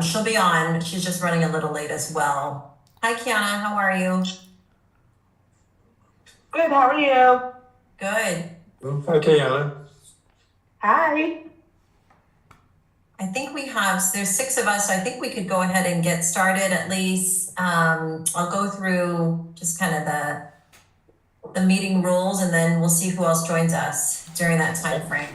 She'll be on. She's just running a little late as well. Hi, Kiana. How are you? Good. How are you? Good. Okay, Alan. Hi. I think there's 6 of us, so I think we could go ahead and get started at least. I'll go through just kind of the meeting rules, and then we'll see who else joins us during that time frame.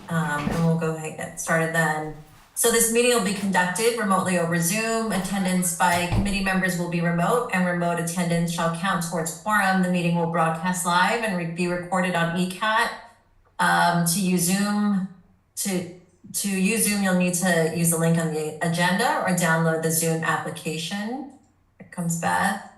And we'll go ahead and get started then. So this meeting will be conducted remotely over Zoom. Attendance by committee members will be remote, and remote attendance shall count towards quorum. The meeting will broadcast live and be recorded on ECAT. To use Zoom, you'll need to use the link on the agenda or download the Zoom application. Here comes Beth.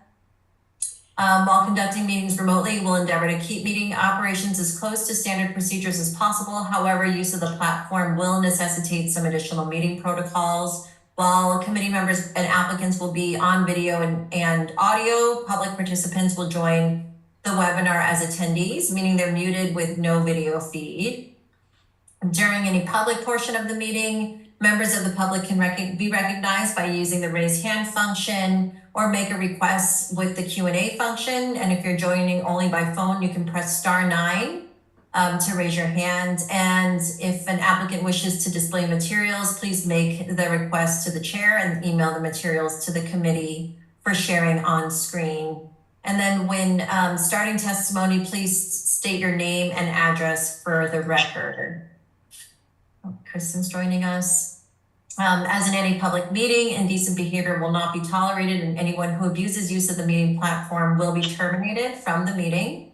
While conducting meetings remotely, we'll endeavor to keep meeting operations as close to standard procedures as possible. However, use of the platform will necessitate some additional meeting protocols. While committee members and applicants will be on video and audio, public participants will join the webinar as attendees, meaning they're muted with no video feed. During any public portion of the meeting, members of the public can be recognized by using the raise hand function or make a request with the Q&A function. And if you're joining only by phone, you can press *9 to raise your hand. And if an applicant wishes to display materials, please make the request to the chair and email the materials to the committee for sharing on screen. And then when starting testimony, please state your name and address for the record. Oh, Kristen's joining us. As in any public meeting, indecent behavior will not be tolerated, and anyone who abuses use of the meeting platform will be terminated from the meeting.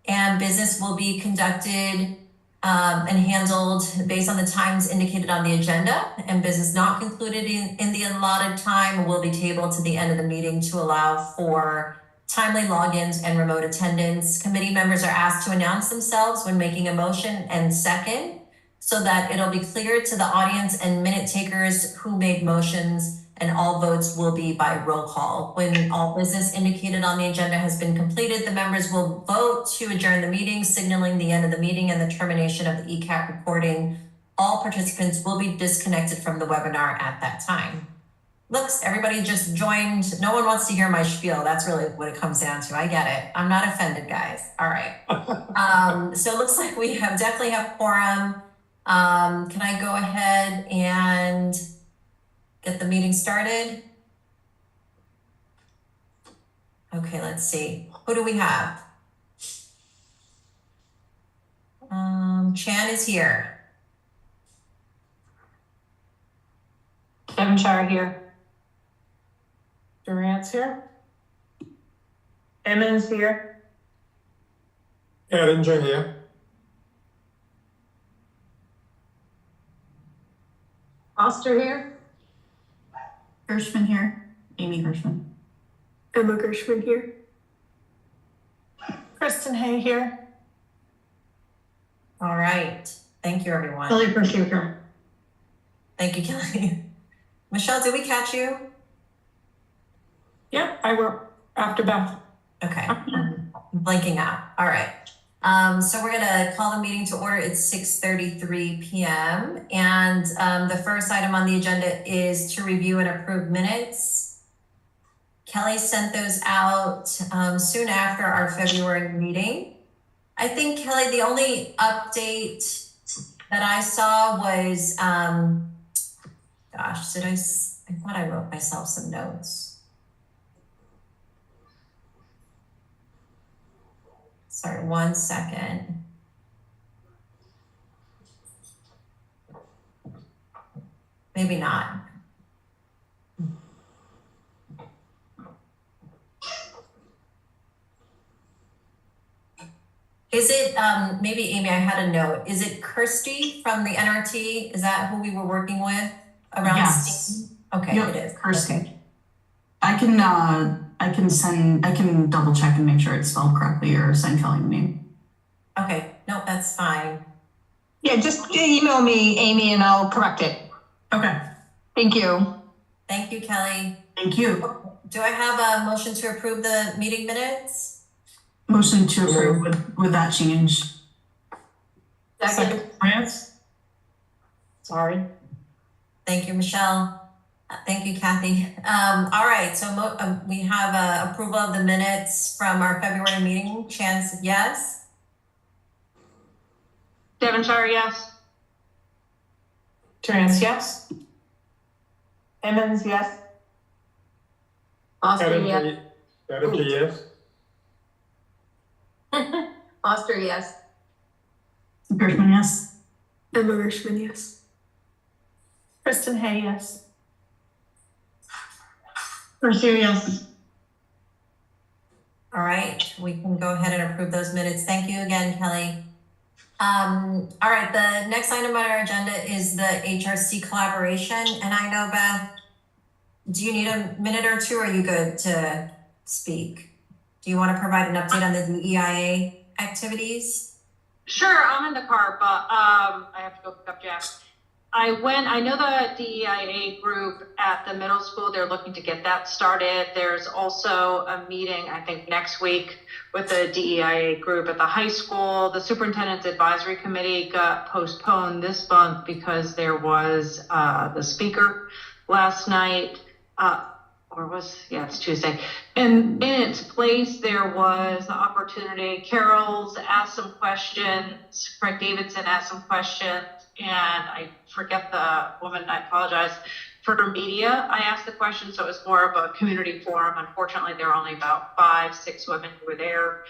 And business will be conducted and handled based on the times indicated on the agenda, and business not concluded in the allotted time will be tabled to the end of the meeting to allow for timely logins and remote attendance. Committee members are asked to announce themselves when making a motion and second, so that it'll be clear to the audience and minute takers who made motions, and all votes will be by roll call. When all business indicated on the agenda has been completed, the members will vote to adjourn the meeting, signaling the end of the meeting and the termination of the ECAT recording. All participants will be disconnected from the webinar at that time. Looks, everybody just joined. No one wants to hear my spiel. That's really what it comes down to. I get it. I'm not offended, guys. All right. So it looks like we definitely have quorum. Can I go ahead and get the meeting started? Okay, let's see. Who do we have? Chan is here. Devonshire here. Durant's here. Emmons here. Erlinger here. Foster here. Gershman here. Amy Gershman. Emma Gershman here. Kristen Hay here. All right. Thank you, everyone. Kelly Persuker. Thank you, Kelly. Michelle, did we catch you? Yep, I work after Beth. Okay, I'm blanking out. All right. So we're gonna call the meeting to order. It's 6:33 p.m. And the first item on the agenda is to review and approve minutes. Kelly sent those out soon after our February meeting. I think, Kelly, the only update that I saw was, gosh, I thought I wrote myself some notes. Sorry, 1 second. Maybe not. Is it, maybe Amy, I had a note. Is it Kirsty from the NRT? Is that who we were working with around? Yes. Steam? Okay, Yep, it is. Kirsty. Okay. I can double check and make sure it's spelled correctly or send Kelly the name. Okay, no, that's fine. Yeah, just email me, Amy, and I'll correct it. Okay. Thank you. Thank you, Kelly. Thank you. Do I have a motion to approve the meeting minutes? Motion to approve with that change. Second, France. Sorry. Thank you, Michelle. Thank you, Kathy. All right, so we have approval of the minutes from our February meeting. Chance, yes? Devonshire, yes. Trans, yes. Emmons, yes. Foster, yes. Cavender, yes. Foster, yes. Gershman, yes. Emma Gershman, yes. Kristen Hay, yes. Garcia, yes. All right, we can go ahead and approve those minutes. Thank you again, Kelly. All right, the next item on our agenda is the HRC collaboration. And I know, Beth, do you need a minute or two? Or are you good to speak? Do you want to provide an update on the DEIA activities? Sure, I'm in the car, but I have to go pick up Jack. I know the DEIA group at the middle school, they're looking to get that started. There's also a meeting, I think, next week with the DEIA group at the high school. The superintendent's advisory committee got postponed this month because there was the speaker last night, it's Tuesday. And in its place, there was the opportunity. Carol's asked some questions. Craig Davidson asked some questions. And I forget the woman, I apologize. For the media, I asked the question, so it was more of a community forum. Unfortunately, there were only about 5-6 women who were there,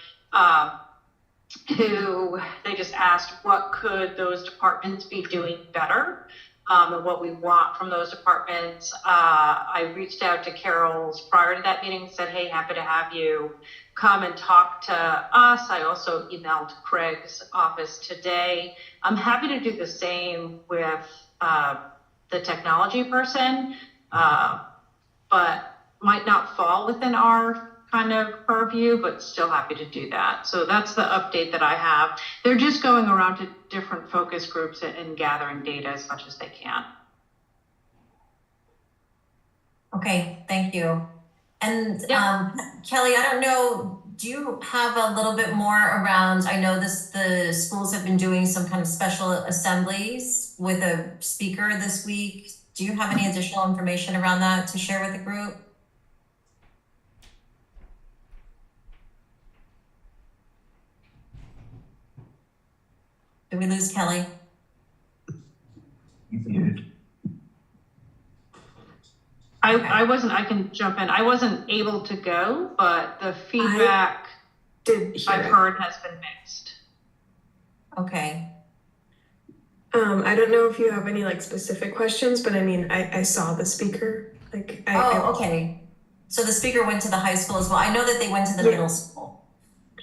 who they just asked what could those departments be doing better, and what we want from those departments. I reached out to Carol's prior to that meeting and said, hey, happy to have you come and talk to us. I also emailed Craig's office today. I'm happy to do the same with the technology person, but might not fall within our kind of purview, but still happy to do that. So that's the update that I have. They're just going around to different focus groups and gathering data as much as they can. Okay, thank you. And Yeah. Kelly, I don't know, do you have a little bit more around, I know the schools have been doing some kind of special assemblies with a speaker this week. Do you have any additional information around that to share with the group? Did we lose Kelly? I can jump in. I wasn't able to go, but the feedback I've heard has been mixed. Okay. I don't know if you have any like specific questions, but I mean, I saw the speaker. Like, Okay. So the speaker went to the high school as well. I know that they went to the middle school.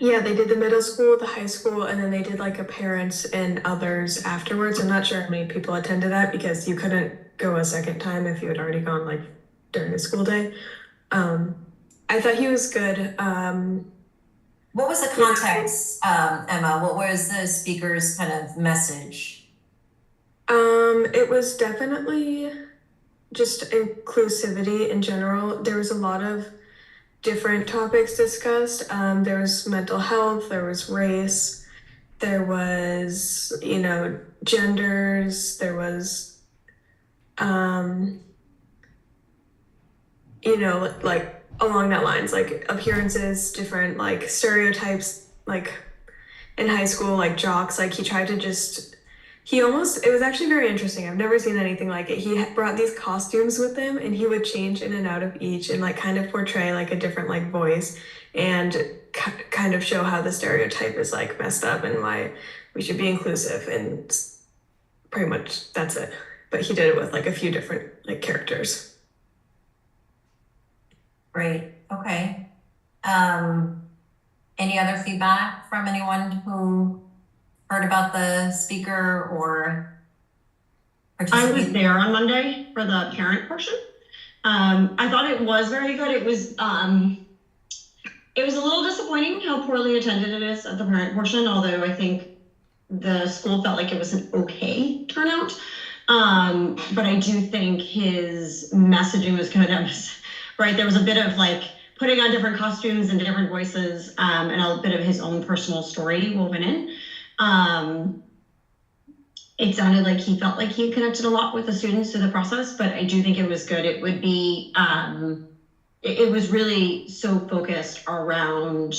Yeah, they did the middle school, the high school, and then they did like a parents and others afterwards. I'm not sure how many people attended that because you couldn't go a second time if you had already gone like during the school day. I thought he was good. What was the context, Emma? What was the speaker's kind of message? It was definitely just inclusivity in general. There was a lot of different topics discussed. There was mental health, there was race, there was, genders, there was, like along that lines, like appearances, different like stereotypes, like in high school, like jocks, like he tried to it was actually very interesting. I've never seen anything like it. He brought these costumes with him and he would change in and out of each and like kind of portray like a different like voice and kind of show how the stereotype is like messed up and why we should be inclusive, and pretty much that's it. But he did it with like a few different like characters. Great, okay. Any other feedback from anyone who heard about the speaker or I participated? was there on Monday for the parent portion. I thought it was very good. It was a little disappointing how poorly attended it is at the parent portion, although I think the school felt like it was an okay turnout. But I do think his messaging was good. Right, there was a bit of like putting on different costumes and different voices, and a bit of his own personal story woven in. it sounded like he felt like he connected a lot with the students through the process, but I do think it was good. It would be, it was really so focused around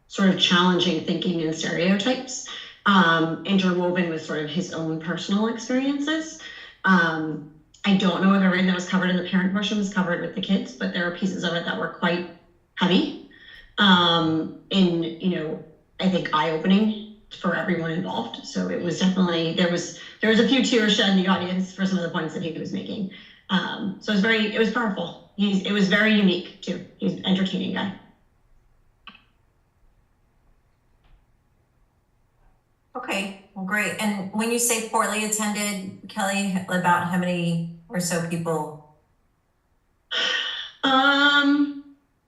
sort of challenging thinking and stereotypes, interwoven with sort of his own personal experiences. I don't know if everything that was covered in the parent portion was covered with the kids, but there are pieces of it that were quite heavy, in, you know, I think eye-opening for everyone involved. So it was definitely, there was a few tears shed in the audience for some of the points that he was making. So it was powerful. It was very unique too. He's an entertaining guy. Okay, well, great. And when you say poorly attended, Kelly, about how many or so people?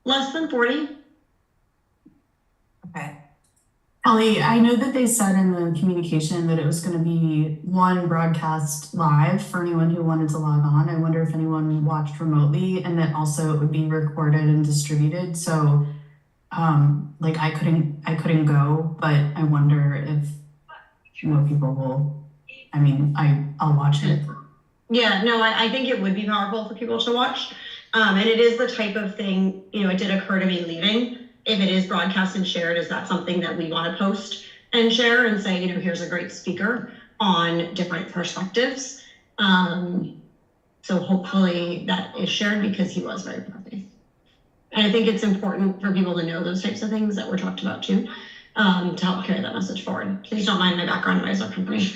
Less than 40. Okay. Ellie, I know that they said in the communication that it was going to be one broadcast live for anyone who wanted to log on. I wonder if anyone watched remotely, and that also it would be recorded and distributed. So, like I couldn't go, but I wonder if more people will. I mean, I'll watch it. Yeah, no, I think it would be powerful for people to watch. And it is the type of thing, you know, it did occur to me leaving. If it is broadcast and shared, is that something that we want to post and share and say, you know, here's a great speaker on different perspectives. So hopefully that is shared because he was very proud. And I think it's important for people to know those types of things that were talked about too, to help carry that message forward. Please don't mind my background noise or company.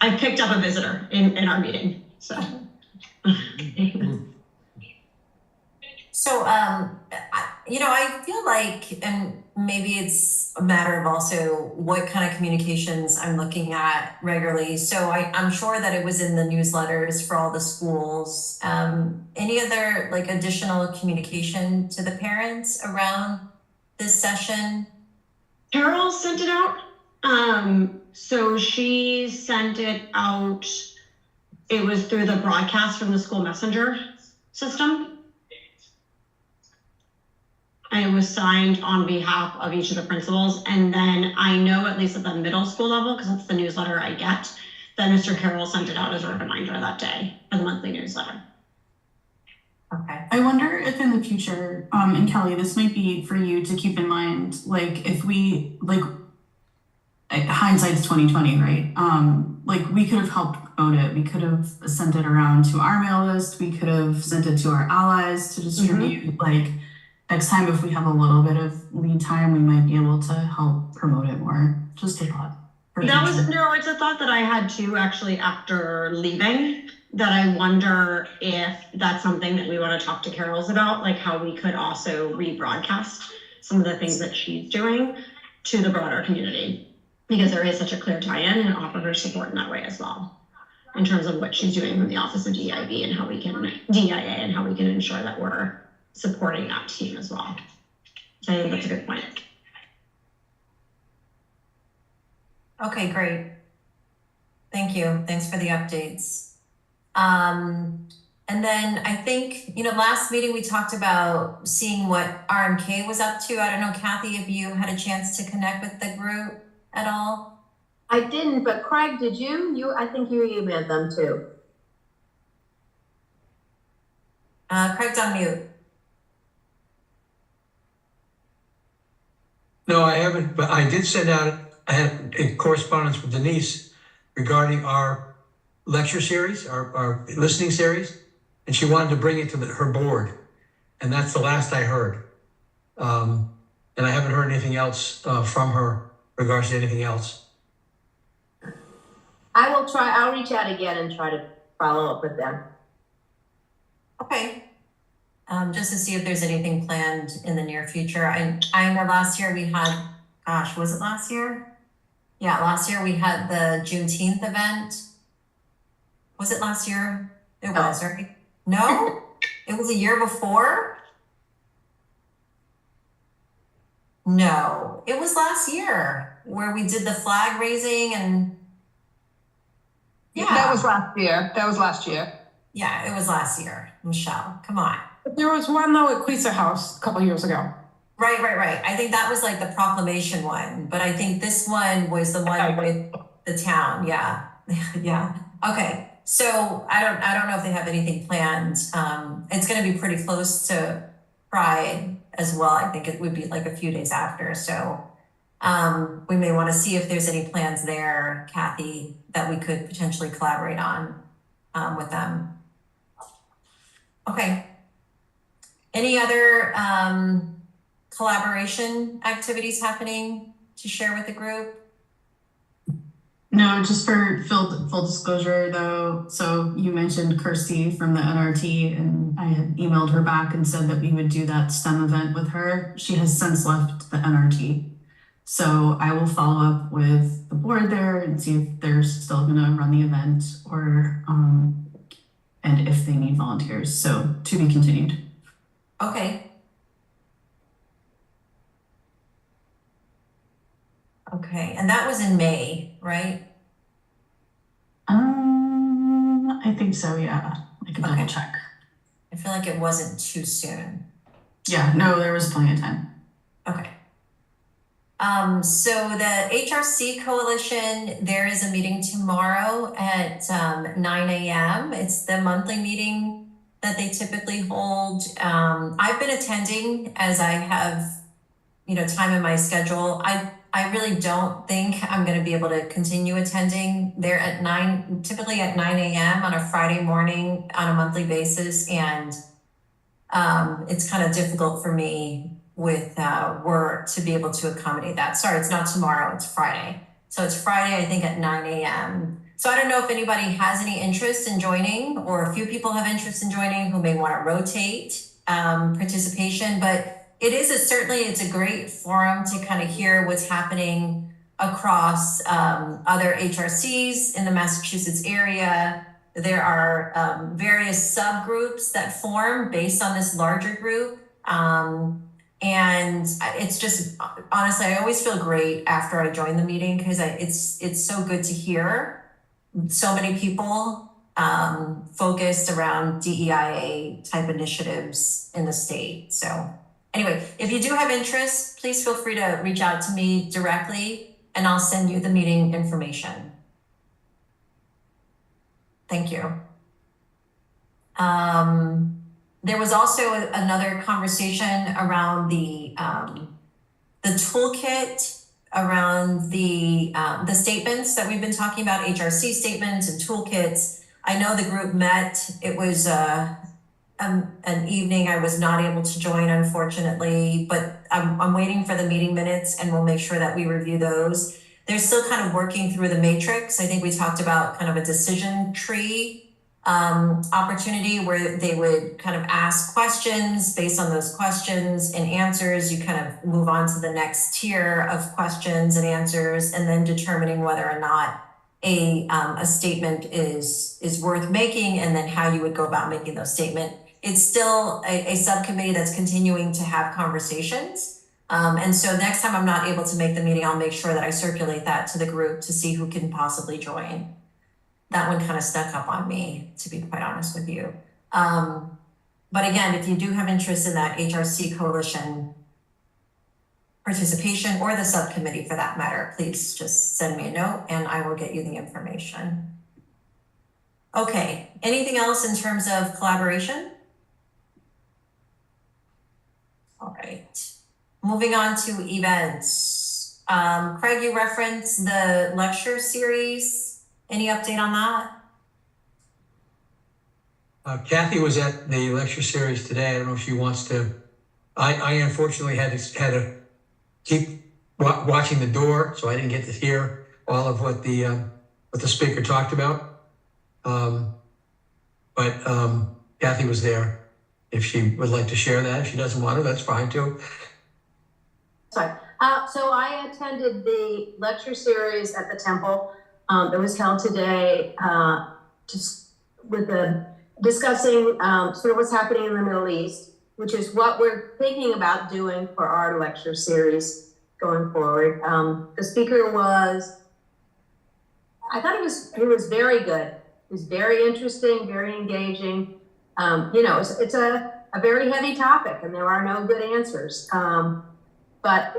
I picked up a visitor in our meeting, so. So, you know, I feel like, and maybe it's a matter of also what kind of communications I'm looking at regularly. So I'm sure that it was in the newsletters for all the schools. Any other like additional communication to the parents around this session? Carol sent it out. So she sent it out. It was through the broadcast from the school messenger system. And it was signed on behalf of each of the principals. And then I know, at least at the middle school level, because that's the newsletter I get, that Mr. Carroll sent it out as a reminder that day for the monthly newsletter. Okay. I wonder if in the future, and Kelly, this might be for you to keep in mind, like if we, like, hindsight's 2020, right? Like we could have helped promote it. We could have sent it around to our mail list. We could have sent it to our allies to distribute. Like next time, if we have a little bit of lead time, we might be able to help promote it more. Just a thought. It's a thought that I had too, actually, after leaving, that I wonder if that's something that we want to talk to Carol's about, like how we could also rebroadcast some of the things that she's doing to the broader community, because there is such a clear tie-in, and offer her support in that way as well, in terms of what she's doing from the Office of DIB and how we can DIA and how we can ensure that we're supporting that team as well. So I think that's a good point. Okay, great. Thank you. Thanks for the updates. And then I think, you know, last meeting we talked about seeing what RMK was up to. I don't know, Kathy, if you had a chance to connect with the group at all? I didn't, but Craig, did you? I think you emailed them too. Craig's on mute. No, I haven't, but I did send out, I had a correspondence with Denise regarding our lecture series, our listening series, and she wanted to bring it to her board. And that's the last I heard. And I haven't heard anything else from her regards to anything else. I'll reach out again and try to follow up with them. Okay. Just to see if there's anything planned in the near future. I know last year we had, gosh, was it last year? Yeah, last year we had the Juneteenth event. Was it last year? It was, right? No? It was a year before? No, it was last year where we did the flag raising and yeah. That was last year. Yeah, it was last year. Michelle, come on. There was one though at Queesa House a couple years ago. Right. I think that was like the proclamation one, but I think this one was the one with the town, yeah. Yeah, okay. So I don't know if they have anything planned. It's gonna be pretty close to Pride as well. I think it would be like a few days after, so we may want to see if there's any plans there, Kathy, that we could potentially collaborate on with them. Okay. Any other collaboration activities happening to share with the group? No, just for full disclosure though, so you mentioned Kirsty from the NRT, and I had emailed her back and said that we would do that STEM event with her. She has since left the NRT. So I will follow up with the board there and see if they're still gonna run the event or and if they need volunteers. So to be continued. Okay. Okay, and that was in May, right? I think so, yeah. I can double check. I feel like it wasn't too soon. Yeah, no, there was plenty of time. Okay. So the HRC Coalition, there is a meeting tomorrow at 9 a.m. It's the monthly meeting that they typically hold. I've been attending as I have, time in my schedule. I really don't think I'm going to be able to continue attending. They're at typically at 9 a.m. on a Friday morning on a monthly basis, and it's kind of difficult for me with work to be able to accommodate that. Sorry, it's not tomorrow, it's Friday. So it's Friday, I think, at 9 a.m. So I don't know if anybody has any interest in joining, or a few people have interest in joining who may want to rotate participation, but it's a great forum to kind of hear what's happening across other HRCs in the Massachusetts area. There are various subgroups that form based on this larger group. And it's just, honestly, I always feel great after I join the meeting because it's so good to hear so many people focused around DEIA type initiatives in the state. So anyway, if you do have interest, please feel free to reach out to me directly and I'll send you the meeting information. Thank you. There was also another conversation around the toolkit around the statements that we've been talking about, HRC statements and toolkits. I know the group met. It was an evening I was not able to join, unfortunately, but I'm waiting for the meeting minutes and we'll make sure that we review those. They're still kind of working through the matrix. I think we talked about kind of a decision tree opportunity where they would kind of ask questions. Based on those questions and answers, you kind of move on to the next tier of questions and answers, and then determining whether or not a statement is worth making, and then how you would go about making those statements. It's still a subcommittee that's continuing to have conversations. And so next time I'm not able to make the meeting, I'll make sure that I circulate that to the group to see who can possibly join. That one kind of stuck up on me, to be quite honest with you. But again, if you do have interest in that HRC Coalition participation, or the subcommittee for that matter, please just send me a note and I will get you the information. Okay, anything else in terms of collaboration? All right, moving on to events. Craig, you referenced the lecture series. Any update on that? Kathy was at the lecture series today. I don't know if she wants to. I unfortunately had to keep watching the door, so I didn't get to hear all of what the speaker talked about. But Kathy was there. If she would like to share that, if she doesn't want to, that's fine too. Sorry. So I attended the lecture series at the Temple. It was held today, just with discussing sort of what's happening in the Middle East, which is what we're thinking about doing for our lecture series going forward. The speaker I thought he was very good. It was very interesting, very engaging. It's a a very heavy topic and there are no good answers. But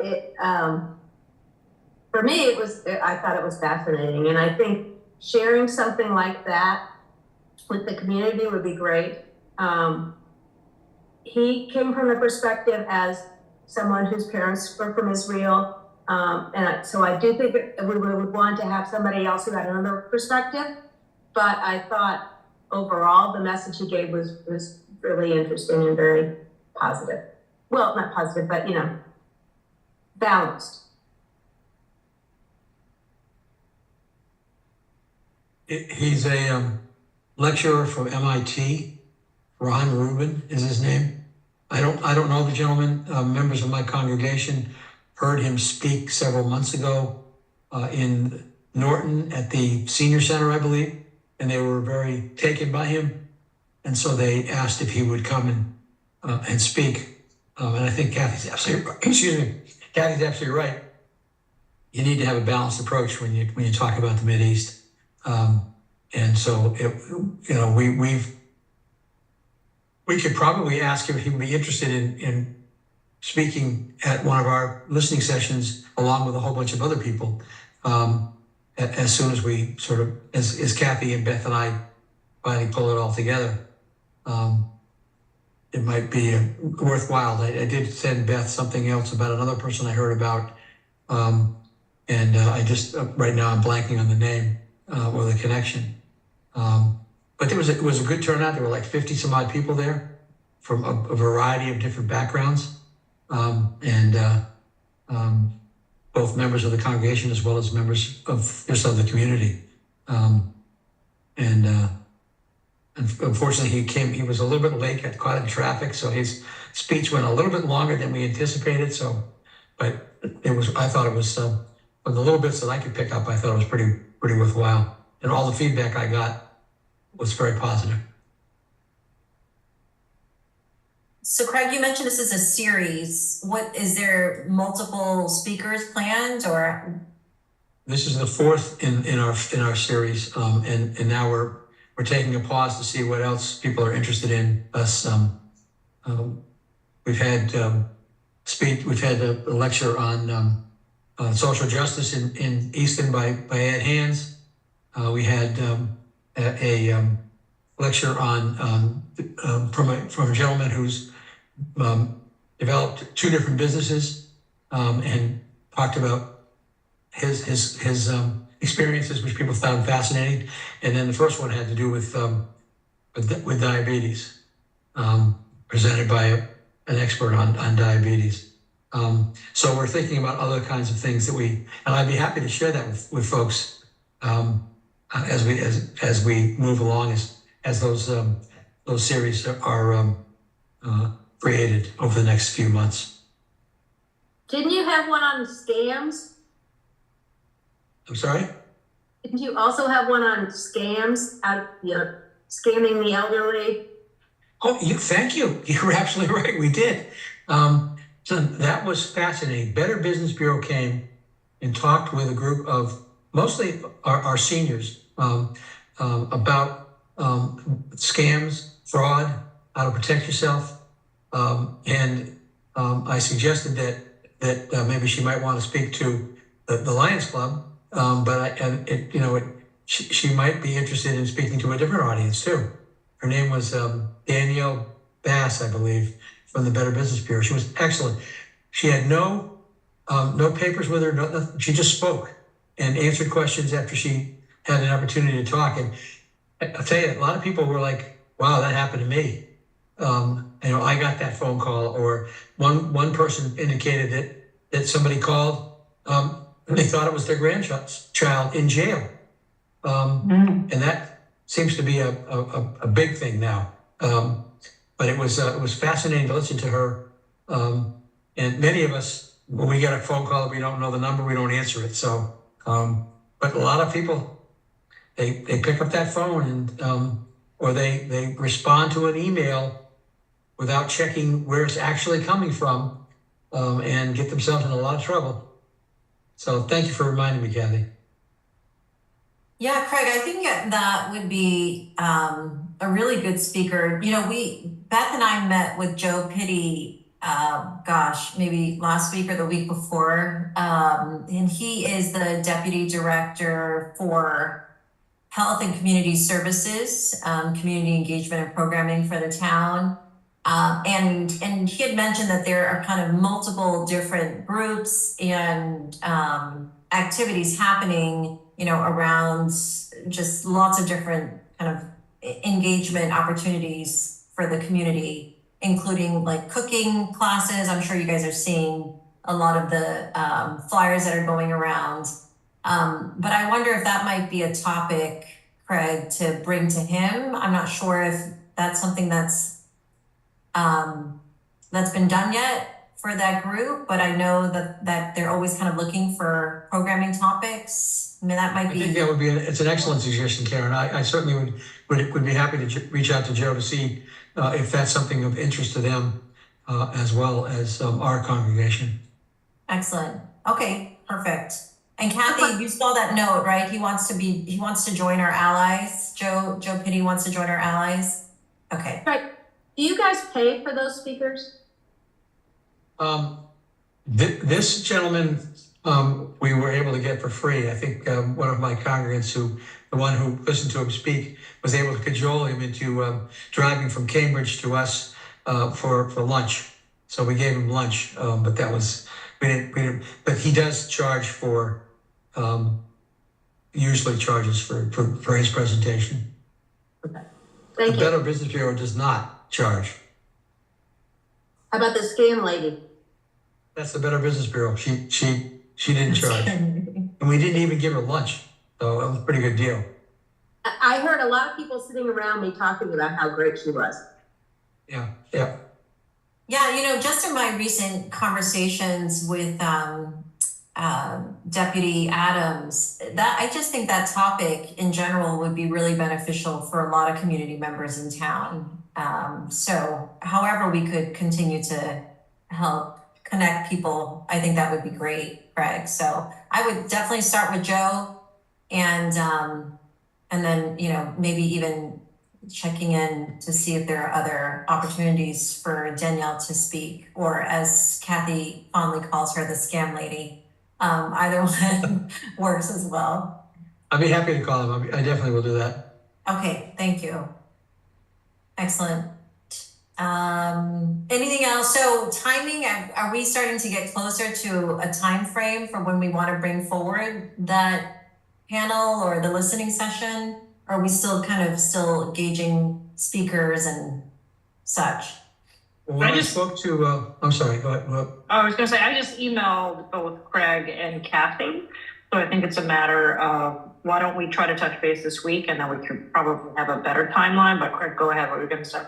for me, I thought it was fascinating. And I think sharing something like that with the community would be great. He came from the perspective as someone whose parents were from Israel. So I do think that we would want to have somebody else who had another perspective. But I thought overall, the message he gave was really interesting and very positive. Well, not positive, but, balanced. He's a lecturer from MIT. Ron Rubin is his name. I don't know the gentleman. Members of my congregation heard him speak several months ago in Norton at the senior center, I believe, and they were very taken by him. And so they asked if he would come and speak. And I think Kathy's absolutely Kathy's absolutely right. You need to have a balanced approach when you talk about the Mideast. And so we could probably ask him if he would be interested in speaking at one of our listening sessions along with a whole bunch of other people. As soon as we sort of, as Kathy and Beth and I finally pull it all together, it might be worthwhile. I did send Beth something else about another person I heard about. And I just, right now I'm blanking on the name or the connection. But it was a good turnout. There were like 50 some odd people there from a variety of different backgrounds. Both members of the congregation as well as members of the community. Unfortunately, he was a little bit late, got caught in traffic, so his speech went a little bit longer than we anticipated. But I thought it was, from the little bits that I could pick up, I thought it was pretty worthwhile. And all the feedback I got was very positive. So Craig, you mentioned this is a series. Is there multiple speakers planned, or? This is the fourth in our series, and now we're taking a pause to see what else people are interested in. We've had a lecture on social justice in Easton by Ed Hands. We had a lecture on from a gentleman who's developed two different businesses and talked about his experiences, which people found fascinating. And then the first one had to do with diabetes, presented by an expert on diabetes. So we're thinking about other kinds of things and I'd be happy to share that with folks as we move along, as those series are created over the next few months. Didn't you have one on scams? I'm sorry? Didn't you also have one on scams, scamming the elderly? Oh, thank you. You're absolutely right. We did. So that was fascinating. Better Business Bureau came and talked with a group of mostly our seniors about scams, fraud, how to protect yourself. I suggested that maybe she might want to speak to the Lions Club, she might be interested in speaking to a different audience too. Her name was Danielle Bass, I believe, from the Better Business Bureau. She was excellent. She had no papers with her. Nothing. She just spoke and answered questions after she had an opportunity to talk. And I'll tell you, a lot of people were like, "Wow, that happened to me." I got that phone call, or one person indicated that somebody called. They thought it was their grandchild in jail, and that seems to be a big thing now. But it was fascinating to listen to her. And many of us, when we get a phone call that we don't know the number, we don't answer it. So, but a lot of people, they pick up that phone or they respond to an email without checking where it's actually coming from, and get themselves in a lot of trouble. So thank you for reminding me, Kathy. Yeah, Craig, I think that would be a really good speaker. You know, Beth and I met with Joe Pitti, maybe last week or the week before. And he is the Deputy Director for Health and Community Services, Community Engagement and Programming for the town. And he had mentioned that there are kind of multiple different groups and activities happening, you know, around just lots of different kind of engagement opportunities for the community, including like cooking classes. I'm sure you guys are seeing a lot of the flyers that are going around. But I wonder if that might be a topic, Craig, to bring to him. I'm not sure if that's something that's been done yet for that group, but I know that they're always kind of looking for programming topics. I mean, that might I be. think that would be, it's an excellent suggestion, Karen. I certainly would be happy to reach out to Joe to see if that's something of interest to them as well as our congregation. Excellent. Okay, perfect. And Kathy, you saw that note, right? He wants to join our allies. Joe Pitti wants to join our allies. Okay. Right. Do you guys pay for those speakers? This gentleman, we were able to get for free. I think one of my congregants, the one who listened to him speak, was able to cajole him into driving from Cambridge to us for lunch. So we gave him lunch, but that was we didn't. But he does charge for, usually charges for his presentation. Okay. Thank The you. Better Business Bureau does not charge. How about the scam lady? That's the Better Business Bureau. She didn't charge, and we didn't even give her lunch, so that was a pretty good deal. I heard a lot of people sitting around me talking about how great she was. Yeah. Yeah, you know, just in my recent conversations with Deputy Adams, that I just think that topic in general would be really beneficial for a lot of community members in town. So however we could continue to help connect people, I think that would be great, Craig. So I would definitely start with Joe and then, you know, maybe even checking in to see if there are other opportunities for Danielle to speak, or as Kathy fondly calls her, the scam lady. Either one works as well. I'd be happy to call him. I definitely will do that. Okay, thank you. Excellent. Anything else? So timing, are we starting to get closer to a time frame for when we want to bring forward that panel or the listening session? Or are we still gauging speakers and such? When I spoke to, I'm sorry, go ahead. I was gonna say, I just emailed both Craig and Kathy. So I think it's a matter of, why don't we try to touch base this week, and then we could probably have a better timeline. But Craig, go ahead, what were you gonna say?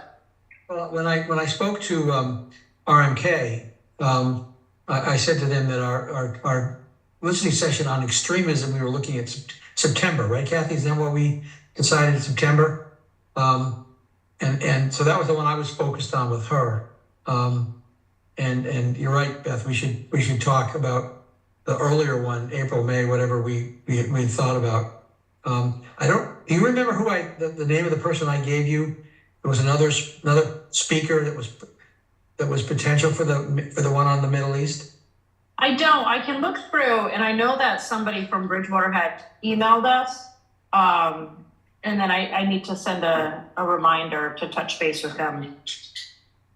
Well, when I spoke to RMK, I said to them that our listening session on extremism, we were looking at September, right, Kathy? Is that what we decided in September? And so that was the one I was focused on with her. And you're right, Beth, we should talk about the earlier one, April, May, whatever we thought about. Do you remember who the name of the person I gave you? There was another speaker that was potential for the one on the Middle East. I don't. I can look through, and I know that somebody from Bridgewater had emailed us. And then I need to send a reminder to touch base with them.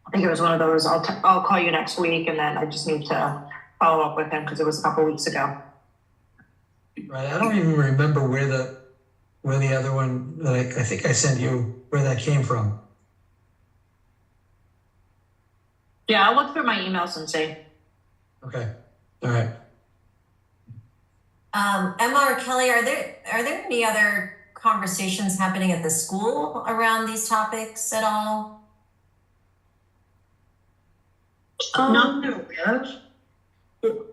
I think it was one of those, I'll call you next week, and then I just need to follow up with him because it was a couple weeks ago. Right. I don't even remember where the other one that I think I sent you, where that came from. Yeah, I'll look through my emails and see. Okay. All right. Emma or Kelly, are there any other conversations happening at the school around these topics at all? Not that I'm aware of.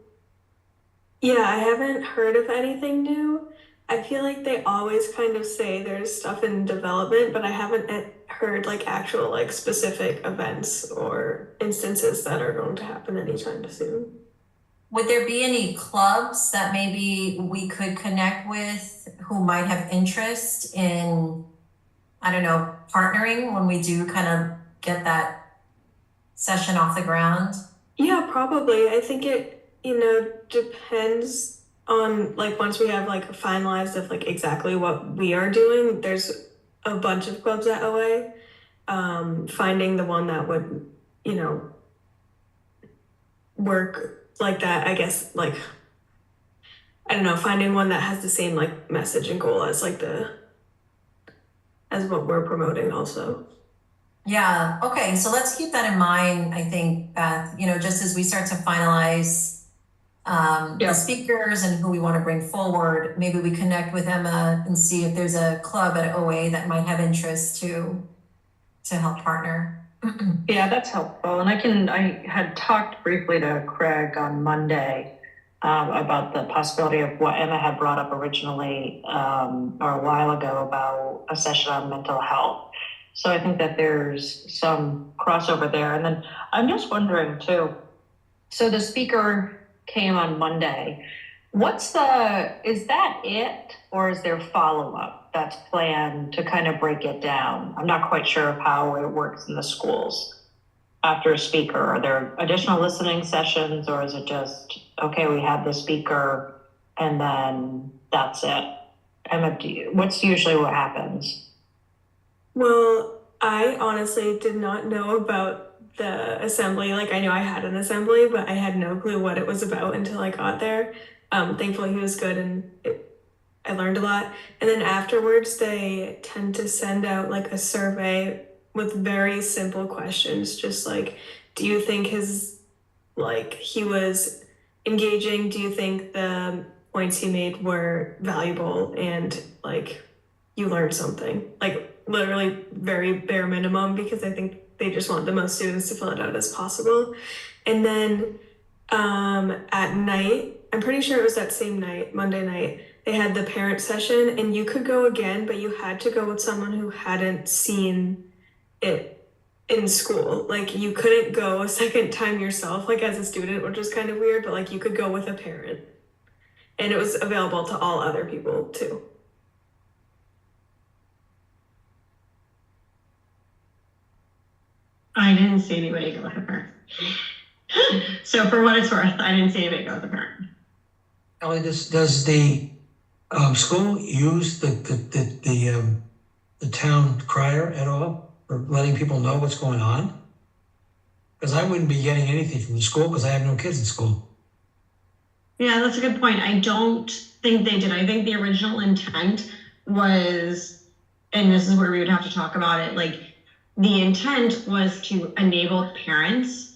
Yeah, I haven't heard of anything new. I feel like they always kind of say there's stuff in development, but I haven't heard like actual like specific events or instances that are going to happen anytime soon. Would there be any clubs that maybe we could connect with who might have interest in I don't know, partnering when we do kind of get that session off the ground? Yeah, probably. I think it, depends on like once we have like finalized of like exactly what we are doing. There's a bunch of clubs at OA. Finding the one that would, work like that, I guess, like, I don't know, finding one that has the same like message and goal as as what we're promoting also. Yeah, okay, so let's keep that in mind, I think, Beth, just as we start to finalize Yeah. the speakers and who we want to bring forward, maybe we connect with Emma and see if there's a club at OA that might have interest to help partner. Yeah, that's helpful. And I had talked briefly to Craig on Monday about the possibility of what Emma had brought up originally or a while ago about a session on mental health. So I think that there's some crossover there. And then I'm just wondering too, so the speaker came on Monday. Is that it, or is there follow-up that's planned to kind of break it down? I'm not quite sure of how it works in the schools after a speaker. Are there additional listening sessions, or is it just, okay, we have the speaker and then that's it? Emma, what's usually what happens? Well, I honestly did not know about the assembly. Like, I knew I had an assembly, but I had no clue what it was about until I got there. Thankfully, he was good and I learned a lot. And then afterwards, they tend to send out like a survey with very simple questions, just like, do you think he was engaging? Do you think the points he made were valuable and like you learned something? Like literally very bare minimum, because I think they just want the most students to fill it out as possible. And then at night, I'm pretty sure it was that same night, Monday night, they had the parent session and you could go again, but you had to go with someone who hadn't seen it in school. Like you couldn't go a second time yourself, like as a student, which was kind of weird, but like you could go with a parent. And it was available to all other people too. I didn't see anybody go with a parent. So for what it's worth, I didn't see anybody go with a parent. Ellie, does the school use the town crier at all for letting people know what's going on? Because I wouldn't be getting anything from the school because I have no kids in school. Yeah, that's a good point. I don't think they did. I think the original intent was, and this is where we would have to talk about it, like the intent was to enable parents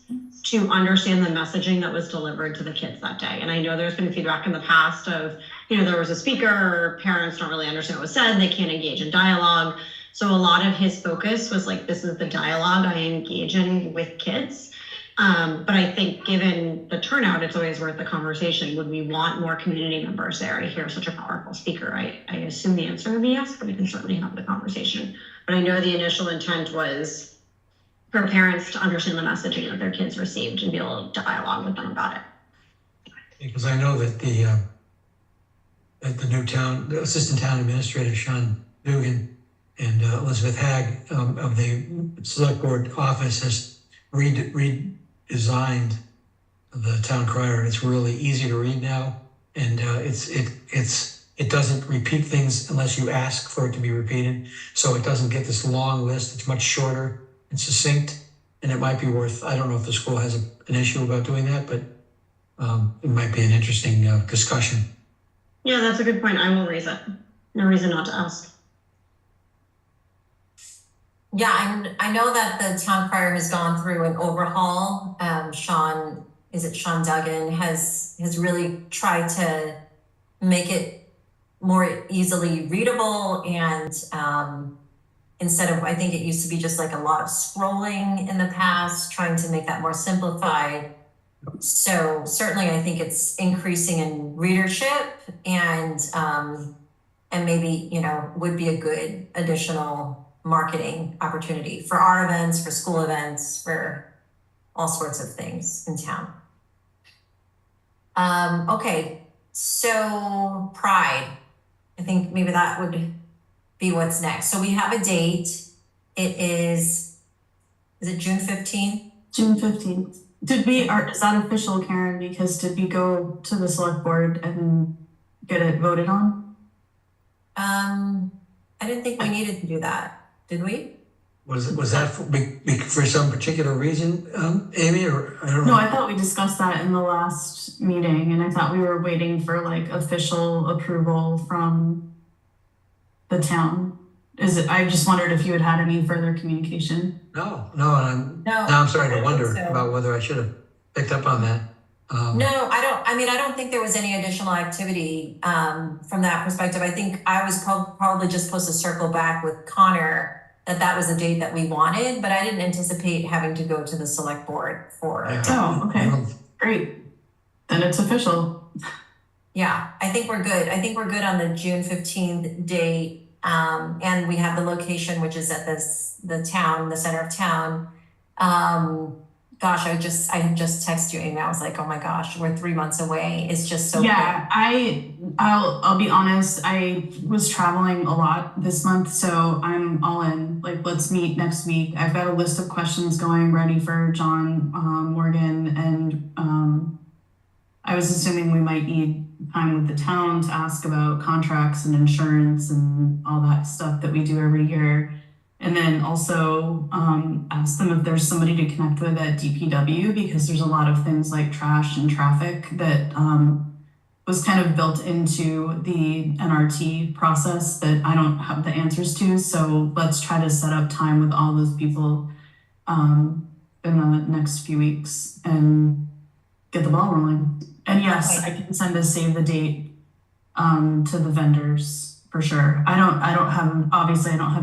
to understand the messaging that was delivered to the kids that day. And I know there's been feedback in the past of, there was a speaker, parents don't really understand what was said, they can't engage in dialogue. So a lot of his focus was like, this is the dialogue I engage in with kids. But I think given the turnout, it's always worth the conversation. Would we want more community members there to hear such a powerful speaker? I assume the answer would be yes, but we can certainly have the conversation. But I know the initial intent was for parents to understand the messaging that their kids received and be able to dialogue with them about it. Because I know that the assistant town administrator, Sean Dugan, and Elizabeth Hagg of the select board office has redesigned the town crier. It's really easy to read now, and it doesn't repeat things unless you ask for it to be repeated. So it doesn't get this long list. It's much shorter and succinct, and it might be worth, I don't know if the school has an issue about doing that, but it might be an interesting discussion. Yeah, that's a good point. I will raise it. No reason not to ask. Yeah, I know that the town crier has gone through an overhaul. Sean Duggan has really tried to make it more easily readable, and instead of, I think it used to be just like a lot of scrolling in the past, trying to make that more simplified. So certainly I think it's increasing in readership, and maybe, would be a good additional marketing opportunity for our events, for school events, for all sorts of things in town. Okay, so Pride. I think maybe that would be what's next. So we have a date. It is it June 15th? June 15th. Is that official, Karen? Because did we go to the select board and get it voted on? I didn't think we needed to do that. Did we? Was that for some particular reason, Amy, or I don't know? No, I thought we discussed that in the last meeting, and I thought we were waiting for like official approval from the town. I just wondered if you had had any further communication. No, now I'm starting to wonder about whether I should have picked up on that. No, I don't think there was any additional activity from that perspective. I think I was probably just supposed to circle back with Connor that was the date that we wanted, but I didn't anticipate having to go to the select board for it. Oh, okay, great. Then it's official. Yeah, I think we're good. I think we're good on the June 15th date. And we have the location, which is at the center of town. Gosh, I had just texted you, Amy. I was like, oh my gosh, we're 3 months away. It's just so Yeah, I'll be honest, I was traveling a lot this month, so I'm all in. Like, let's meet next week. I've got a list of questions going ready for John, Morgan, and I was assuming we might need time with the town to ask about contracts and insurance and all that stuff that we do every year. And then also ask them if there's somebody to connect with at DPW, because there's a lot of things like trash and traffic that was kind of built into the NRT process that I don't have the answers to. So let's try to set up time with all those people in the next few weeks and get the ball rolling. And yes, I can send a save the date to the vendors for sure. I don't have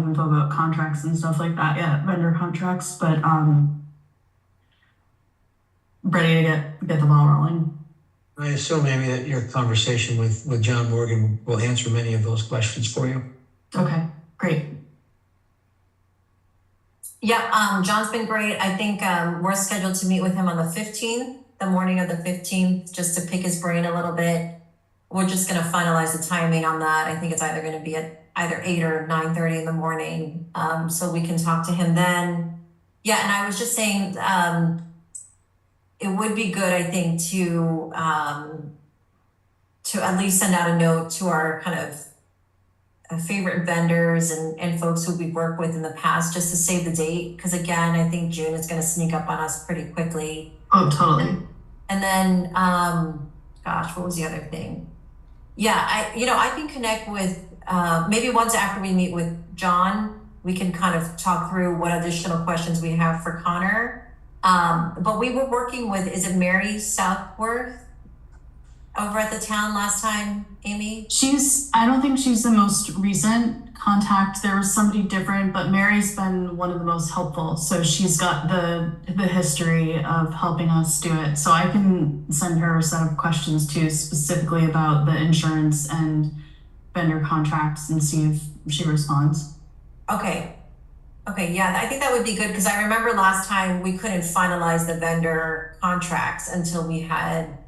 info about contracts and stuff like that yet, vendor contracts, but ready to get the ball rolling. I assume, Amy, that your conversation with John Morgan will answer many of those questions for you. Okay, great. Yeah, John's been great. I think we're scheduled to meet with him on the 15th, the morning of the 15th, just to pick his brain a little bit. We're just going to finalize the timing on that. I think it's either going to be at either 8 or 9:30 in the morning, so we can talk to him then. Yeah, and I was just saying, it would be good, I think, to at least send out a note to our kind of favorite vendors and folks who we've worked with in the past, just to save the date. Because again, I think June is going to sneak up on us pretty quickly. Oh, totally. And then, gosh, what was the other thing? Yeah, I can connect with, maybe once after we meet with John, we can kind of talk through what additional questions we have for Connor. But we were working with, is it Mary Southworth over at the town last time, Amy? I don't think she's the most recent contact. There was somebody different, but Mary's been one of the most helpful. So she's got the history of helping us do it. So I can send her a set of questions too, specifically about the insurance and vendor contracts, and see if she responds. Okay, yeah, I think that would be good, because I remember last time we couldn't finalize the vendor contracts until we had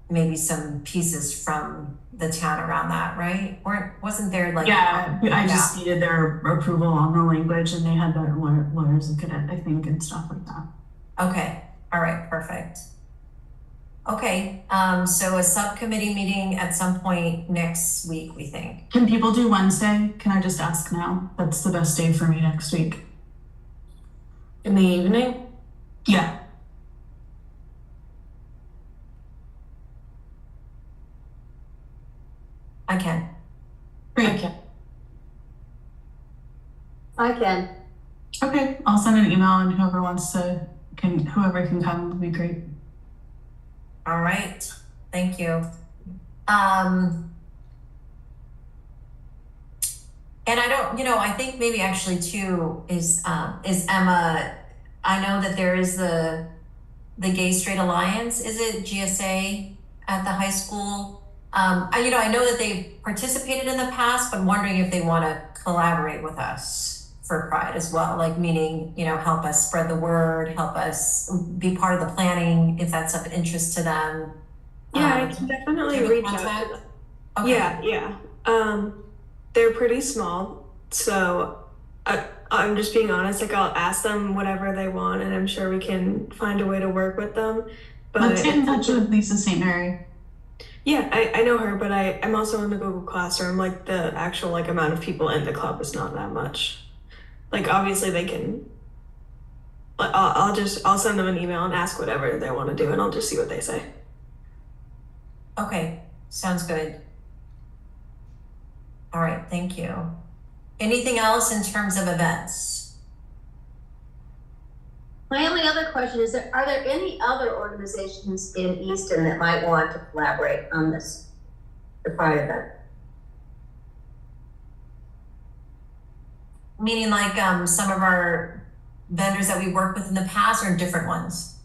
maybe some pieces from the town around that, right? Wasn't there like... Yeah, I just needed their approval on the language, and they had their lawyers look at it, I think, and stuff like that. Okay, all right, perfect. Okay, so a subcommittee meeting at some point next week, we think. Can people do Wednesday? Can I just ask now? That's the best day for me next week. In the evening? Yeah. I can. Great. I can. Okay, I'll send an email, and whoever can come would be great. All right, thank you. And I don't, I think maybe actually too is Emma. I know that there is the Gay Straight Alliance. Is it GSA at the high school? I know that they've participated in the past, but I'm wondering if they want to collaborate with us for Pride as well. Like, meaning, help us spread the word, help us be part of the planning if that's of interest to them. Yeah, I can definitely reach out to them. Okay. Yeah. They're pretty small. So I'm just being honest, like I'll ask them whatever they want and I'm sure we can find a way to work with them. But Let's get in touch with Lisa St. Mary. yeah, I know her, but I'm also in the Google Classroom. Like the actual like amount of people in the club is not that much. Like obviously they can. I'll send them an email and ask whatever they want to do, and I'll just see what they say. Okay, sounds good. All right, thank you. Anything else in terms of events? My only other question is, are there any other organizations in Easton that might want to collaborate on this, the Pride event? Meaning like some of our vendors that we worked with in the past or different ones?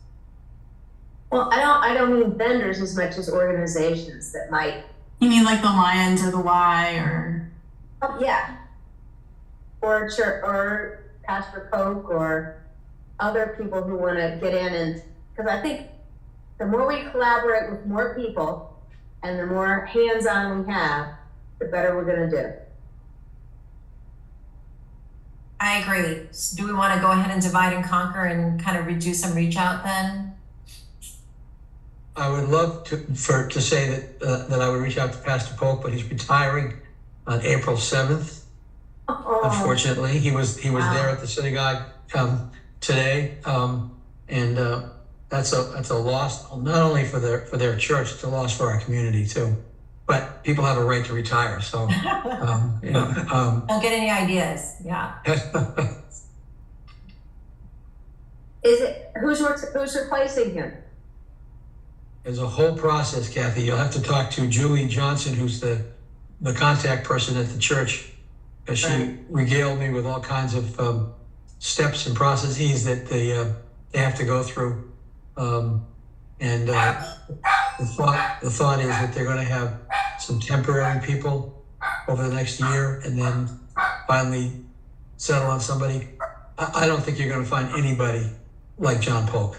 Well, I don't mean vendors as much as organizations that might. You mean like the Lions or the Y or? Oh, yeah. Or church, or Pastor Coke, or other people who want to get in, and because I think the more we collaborate with more people and the more hands-on we have, the better we're going to do. I agree. So do we want to go ahead and divide and conquer and kind of do some reach out then? I would love to say that I would reach out to Pastor Polk, but he's retiring on April 7th. Oh, Unfortunately, he was Wow. there at the synagogue today, and that's a loss not only for their church, it's a loss for our community too. But people have a right to retire, so Don't get any ideas. Yeah. is it who's replacing him? There's a whole process, Kathy. You'll have to talk to Julie Johnson, who's the contact person at the church. She Right. regaled me with all kinds of steps and processes that they have to go through. And the thought is that they're going to have some temporary people over the next year, and then finally settle on somebody. I don't think you're going to find anybody like John Polk.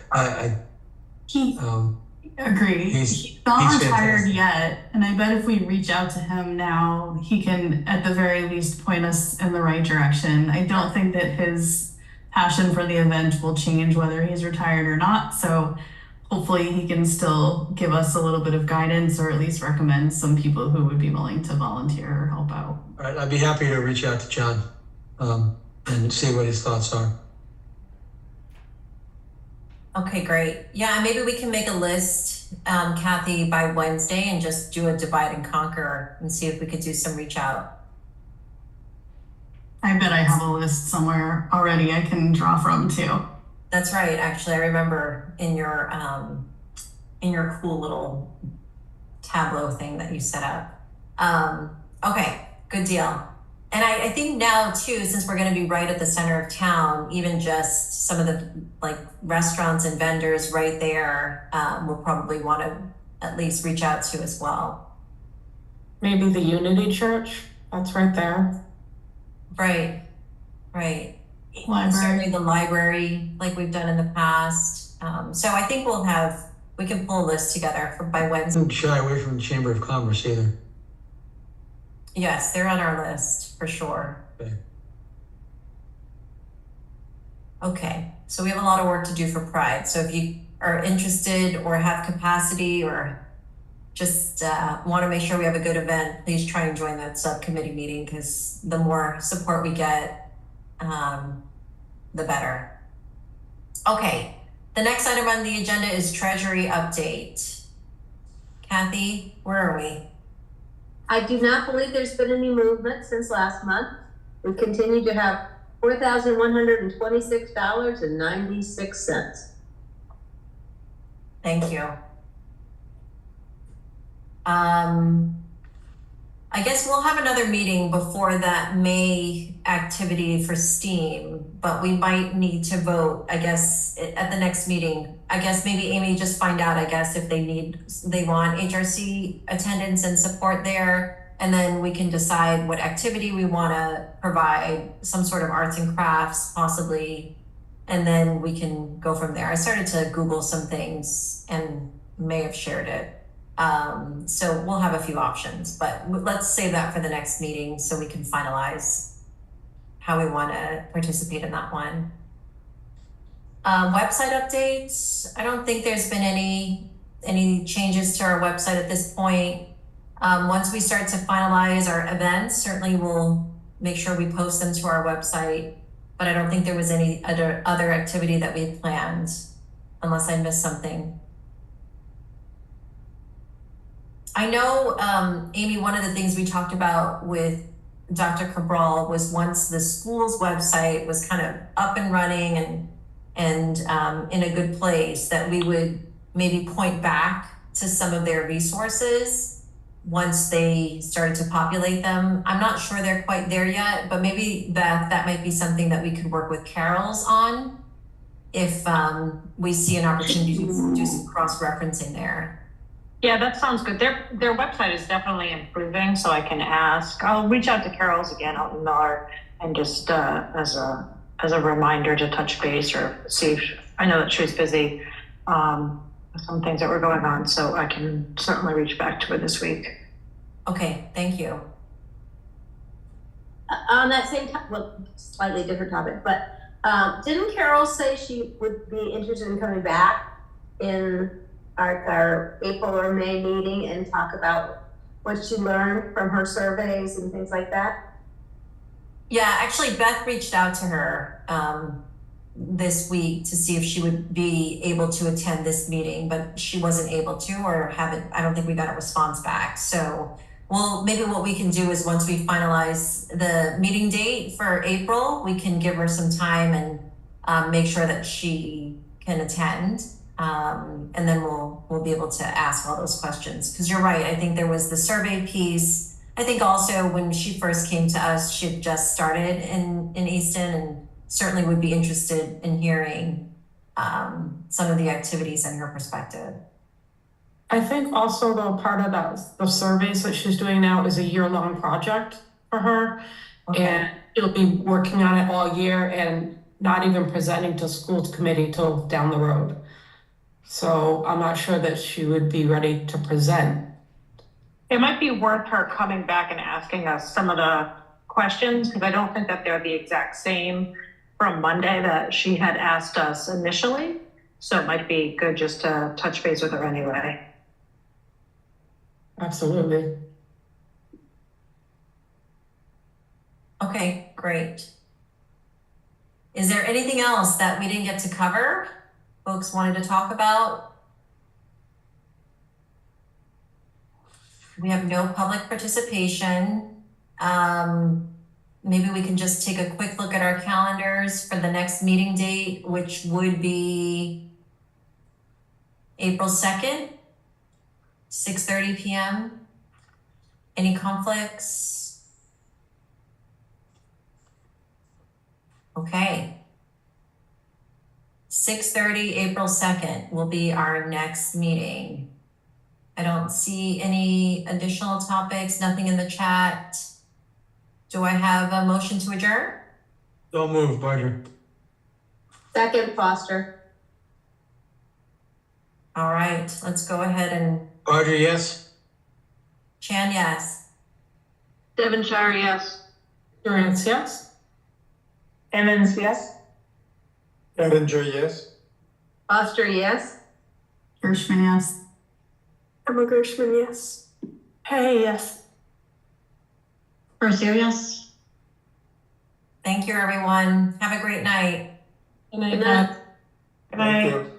Agree. He's not retired fantastic. yet, and I bet if we reach out to him now, he can at the very least point us in the right direction. I don't think that his passion for the event will change whether he's retired or not, so hopefully he can still give us a little bit of guidance or at least recommend some people who would be willing to volunteer or help out. All right, I'd be happy to reach out to John and see what his thoughts are. Okay, great. Yeah, and maybe we can make a list, Kathy, by Wednesday and just do a divide and conquer and see if we could do some reach out. I bet I have a list somewhere already I can draw from too. That's right. Actually, I remember in your cool little Tableau thing that you set up. Okay, good deal. And I think now too, since we're going to be right at the center of town, even just some of the like restaurants and vendors right there, we'll probably want to at least reach out to as well. Maybe the Unity Church, that's right there. Right. Library. Certainly the library, like we've done in the past. So I think we can pull a list together by Wednesday. Don't shy away from the Chamber of Commerce either. Yes, they're on our list for sure. Okay, so we have a lot of work to do for Pride. So if you are interested or have capacity or just want to make sure we have a good event, please try and join that subcommittee meeting, because the more support we get, the better. Okay, the next item on the agenda is Treasury update. Kathy, where are we? I do not believe there's been any movement since last month. We continue to have $4,126.96. Thank you. I guess we'll have another meeting before that May activity for STEAM, but we might need to vote, I guess, at the next meeting. I guess maybe Amy, just find out, I guess, if they want HRC attendance and support there, and then we can decide what activity we want to provide, some sort of arts and crafts possibly, and then we can go from there. I started to Google some things and may have shared it. So we'll have a few options, but let's save that for the next meeting so we can finalize how we want to participate in that one. Website updates. I don't think there's been any changes to our website at this point. Once we start to finalize our events, certainly we'll make sure we post them to our website, but I don't think there was any other activity that we had planned, unless I missed something. I know, Amy, one of the things we talked about with Dr. Cabral was once the school's website was kind of up and running and in a good place, that we would maybe point back to some of their resources once they started to populate them. I'm not sure they're quite there yet, but maybe that might be something that we could work with Carol's on if we see an opportunity to do some cross-referencing there. Yeah, that sounds good. Their website is definitely improving, so I can ask. I'll reach out to Carol's again. I'll email her and just as a reminder to touch base or see if I know that she was busy with some things that were going on, so I can certainly reach back to her this week. Okay, thank you. On that same well, slightly different topic, but didn't Carol say she would be interested in coming back in our April or May meeting and talk about what she learned from her surveys and things like that? Yeah, actually Beth reached out to her this week to see if she would be able to attend this meeting, but she wasn't able to, or I don't think we got a response back. So maybe what we can do is once we finalize the meeting date for April, we can give her some time and make sure that she can attend. And then we'll be able to ask all those questions. Because you're right, I think there was the survey piece. I think also when she first came to us, she had just started in Easton and certainly would be interested in hearing some of the activities and her perspective. I think also though part of the surveys that she's doing now is a year-long project for her. Okay. And she'll be working on it all year and not even presenting to schools committee till down the road. So I'm not sure that she would be ready to present. It might be worth her coming back and asking us some of the questions, because I don't think that they're the exact same from Monday that she had asked us initially. So it might be good just to touch base with her anyway. Absolutely. Okay, great. Is there anything else that we didn't get to cover? Folks wanted to talk about? We have no public participation. Maybe we can just take a quick look at our calendars for the next meeting date, which would be April 2nd, 6:30 p.m. Any conflicts? Okay. 6:30, April 2nd will be our next meeting. I don't see any additional topics, nothing in the chat. Do I have a motion to adjourn? Don't move, Barger. Second, Foster. All right, let's go ahead and Barger, yes? Chan, yes. Devonshire, yes. Durance, yes? Emmons, yes? Berenger, yes. Foster, yes. Gershman, yes. Emma Gershman, yes. Hey, yes. Garcia, yes. Thank you, everyone. Have a great night. Good night, Good night. Beth. Good Thank night. you.